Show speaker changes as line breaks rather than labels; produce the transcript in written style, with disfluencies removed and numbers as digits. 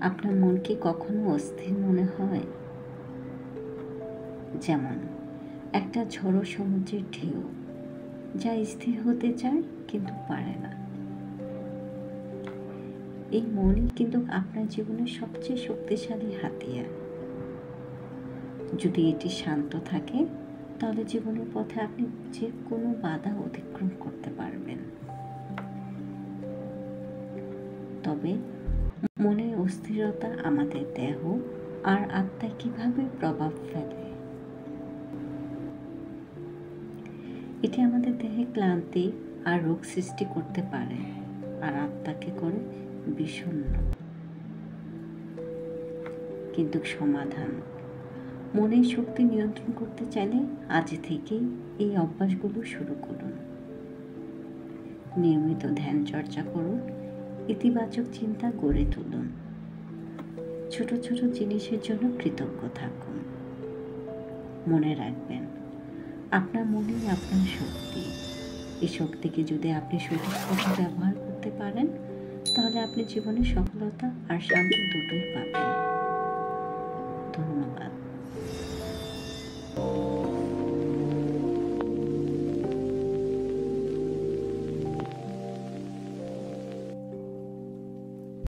আপনার মন কি কখনো অস্থির মনে হয়? যেমন একটা ঝড়ো সমুদ্রের ঢেউ, যা স্থির হতে চায় কিন্তু পারে না। এই মনই কিন্তু আপনার জীবনের সবচেয়ে শক্তিশালী হাতিয়ার। যদি এটি শান্ত থাকে, তাহলে জীবনের পথে আপনি যে কোনো বাধা অতিক্রম করতে পারবেন। তবে মনের অস্থিরতা আমাদের দেহ আর আত্মায় কিভাবে প্রভাব ফেলে? এটি আমাদের দেহে ক্লান্তি আর রোগ সৃষ্টি করতে পারে, আর আত্মাকে করে বিষণ্ণ। কিন্তু সমাধান, মনের শক্তি নিয়ন্ত্রণ করতে চাইলে আজ থেকেই এই অভ্যাসগুলো শুরু করুন। নিয়মিত ধ্যান চর্চা করুন, ইতিবাচক চিন্তা গড়ে তুলুন, ছোট ছোট জিনিসের জন্য কৃতজ্ঞ থাকুন। মনে রাখবেন, আপনার মনেই আপনার শক্তি। এই শক্তিকে যদি আপনি সঠিক পথে ব্যবহার করতে পারেন, তাহলে আপনি জীবনে সফলতা আর শান্তি দুটোই পাবেন। ধন্যবাদ।